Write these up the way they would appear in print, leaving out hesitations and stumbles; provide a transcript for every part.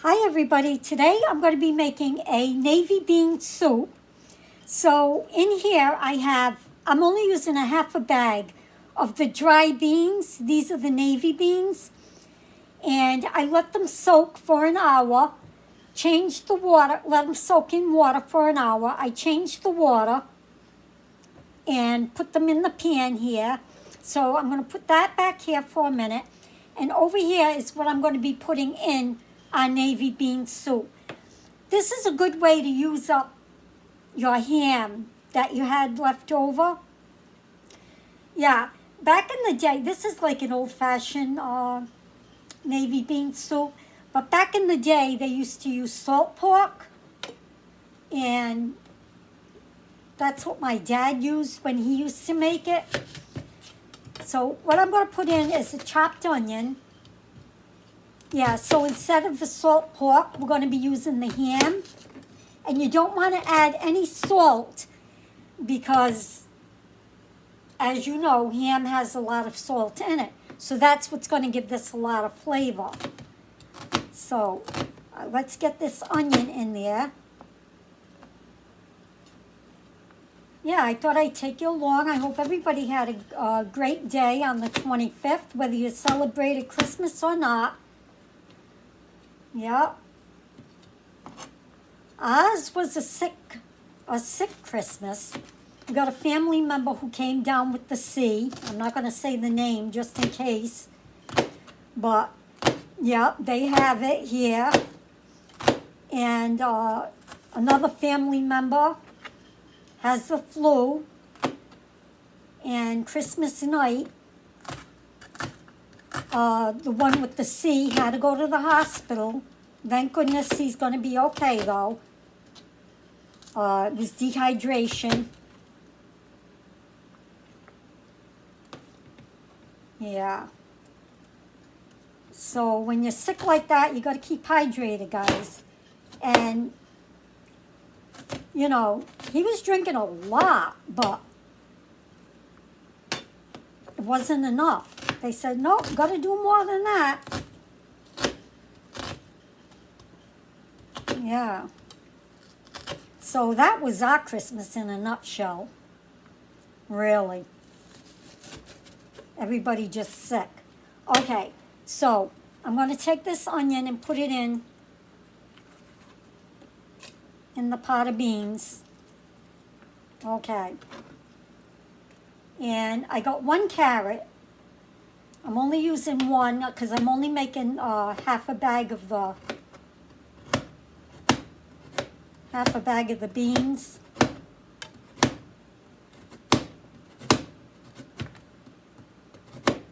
Hi everybody, today I'm going to be making a navy bean soup. So in here I'm only using a half a bag of the dry beans. These are the navy beans. And I let them soak for an hour. Changed the water, let them soak in water for an hour. I changed the water and put them in the pan here. So I'm going to put that back here for a minute. And over here is what I'm going to be putting in our navy bean soup. This is a good way to use up your ham that you had left over. Yeah, back in the day, this is like an old-fashioned navy bean soup. But back in the day, they used to use salt pork. And that's what my dad used when he used to make it. So what I'm going to put in is a chopped onion. Yeah, so instead of the salt pork, we're going to be using the ham. And you don't want to add any salt because, as you know, ham has a lot of salt in it. So that's what's going to give this a lot of flavor. So let's get this onion in there. Yeah, I thought I'd take you along. I hope everybody had a great day on the 25th, whether you celebrated Christmas or not. Yeah. Ours was a sick Christmas. We got a family member who came down with the sea. I'm not going to say the name just in case. But, yeah, they have it here. And another family member has the flu. And Christmas night, the one with the C had to go to the hospital. Thank goodness he's going to be okay, though. It was dehydration. Yeah. So when you're sick like that, you got to keep hydrated, guys. And, you know, he was drinking a lot, but it wasn't enough. They said, no, got to do more than that. Yeah. So that was our Christmas in a nutshell. Really. Everybody just sick. Okay, so I'm going to take this onion and put it in the pot of beans. Okay. And I got 1 carrot. I'm only using 1 because I'm only making half a bag of the beans.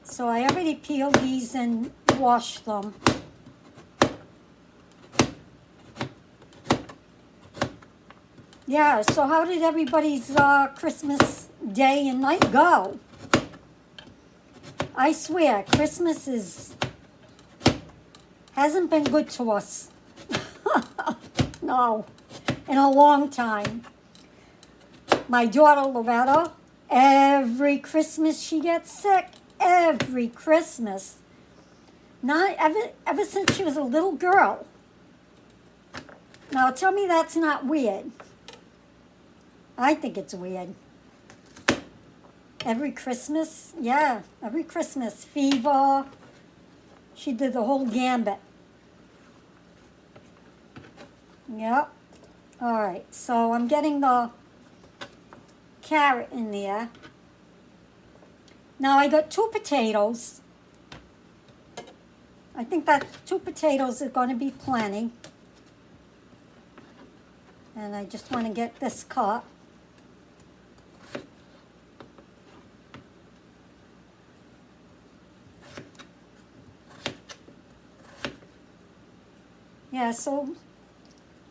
So I already peeled these and washed them. Yeah, so how did everybody's Christmas day and night go? I swear, Christmas hasn't been good to us. No, in a long time. My daughter, Loretta, every Christmas she gets sick. Every Christmas. Not ever since she was a little girl. Now tell me that's not weird. I think it's weird. Every Christmas, yeah, every Christmas, fever. She did the whole gambit. Yep. All right, so I'm getting the carrot in there. Now I got 2 potatoes. I think that 2 potatoes are going to be plenty. And I just want to get this cut. Yeah, so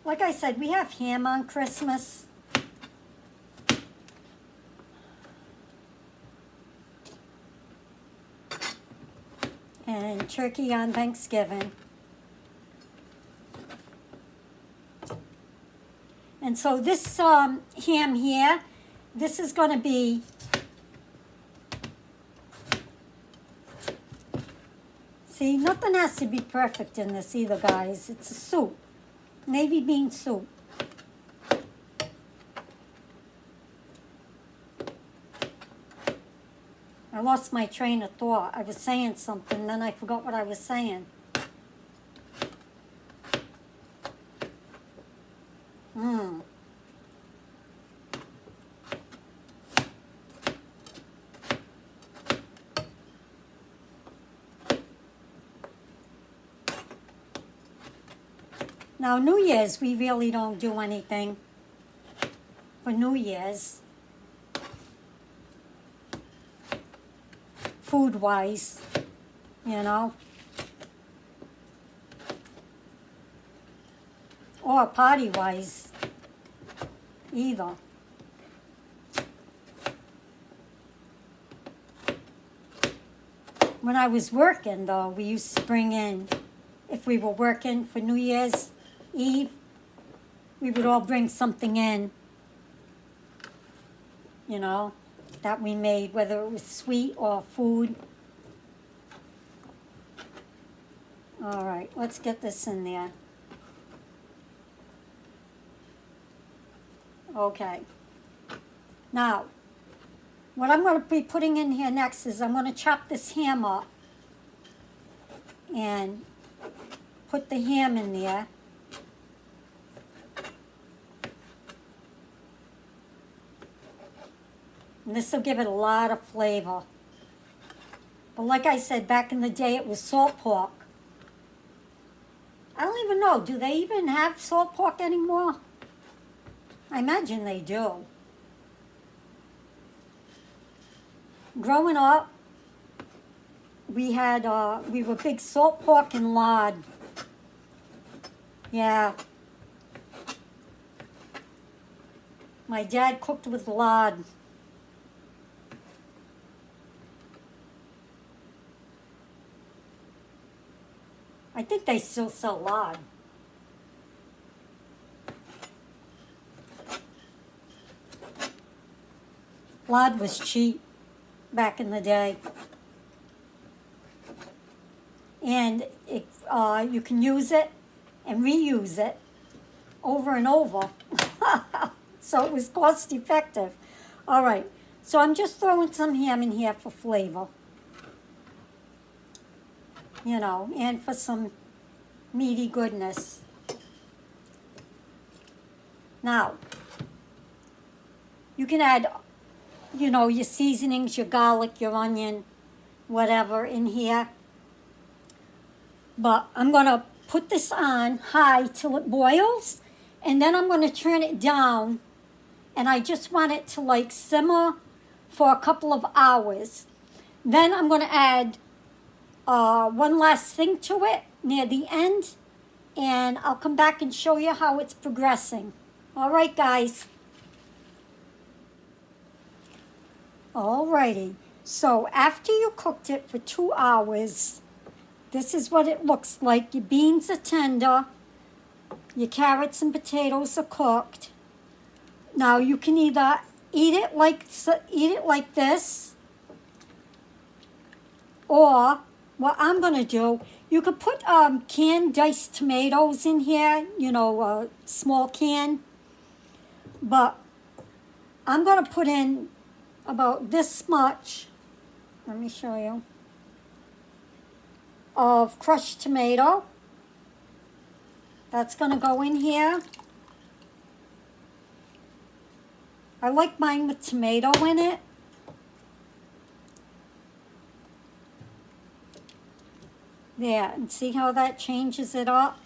like I said, we have ham on Christmas. And turkey on Thanksgiving. And so this ham here, this is going to be See, nothing has to be perfect in this either, guys. It's a soup. Navy bean soup. I lost my train of thought. I was saying something, then I forgot what I was saying. Now, New Year's, we really don't do anything for New Year's, food-wise, you know, or party-wise either. When I was working, though, we used to bring in, if we were working for New Year's Eve, we would all bring something in, you know, that we made, whether it was sweet or food. All right, let's get this in there. Okay. Now, what I'm going to be putting in here next is I'm going to chop this ham up and put the ham in there. And this will give it a lot of flavor. But like I said, back in the day, it was salt pork. I don't even know, do they even have salt pork anymore? I imagine they do. Growing up, we were big salt pork and lard. Yeah. My dad cooked with lard. I think they still sell lard. Lard was cheap back in the day. And you can use it and reuse it over and over. So it was cost effective. All right, so I'm just throwing some ham in here for flavor. You know, and for some meaty goodness. Now, you can add, you know, your seasonings, your garlic, your onion, whatever in here. But I'm going to put this on high till it boils, and then I'm going to turn it down, and I just want it to like simmer for a couple of hours. Then I'm going to add one last thing to it near the end, and I'll come back and show you how it's progressing. All right, guys. Alrighty, so after you cooked it for 2 hours, this is what it looks like. Your beans are tender, your carrots and potatoes are cooked. Now you can either eat it like this, or what I'm gonna do, you could put canned diced tomatoes in here, you know, a small can, but I'm gonna put in about this much, let me show you, of crushed tomato. That's gonna go in here. I like mine with tomato in it. There, and see how that changes it up?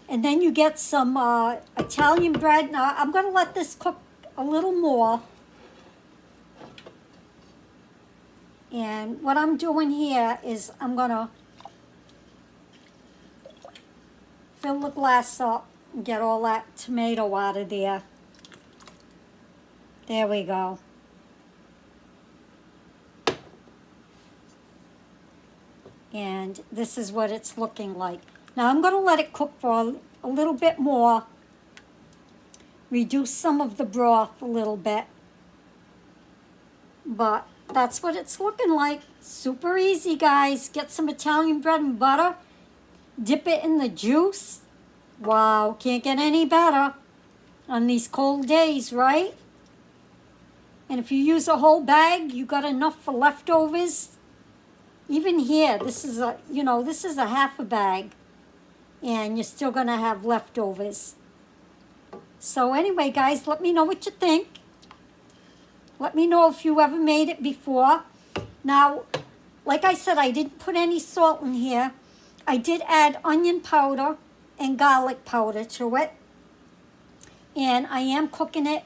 And then you get some Italian bread. Now, I'm gonna let this cook a little more. And what I'm doing here is I'm gonna fill the glass up and get all that tomato out of there. There we go. And this is what it's looking like. Now I'm gonna let it cook for a little bit more. Reduce some of the broth a little bit. But that's what it's looking like. Super easy, guys. Get some Italian bread and butter. Dip it in the juice. Wow, can't get any better on these cold days, right? And if you use a whole bag, you got enough for leftovers. Even here, this is a half a bag, and you're still gonna have leftovers. So anyway, guys, let me know what you think. Let me know if you ever made it before. Now, like I said, I didn't put any salt in here. I did add onion powder and garlic powder to it. And I am cooking it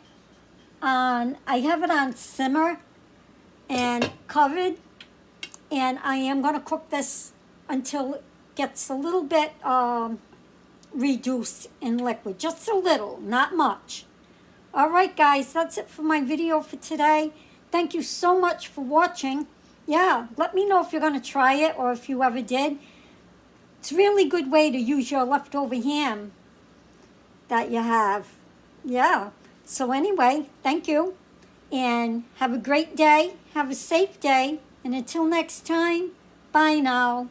on, I have it on simmer and covered. And I am going to cook this until it gets a little bit reduced in liquid. Just a little, not much. All right, guys, that's it for my video for today. Thank you so much for watching. Yeah, let me know if you're going to try it or if you ever did. It's a really good way to use your leftover ham that you have. Yeah. So anyway, thank you. And have a great day. Have a safe day. And until next time, bye now.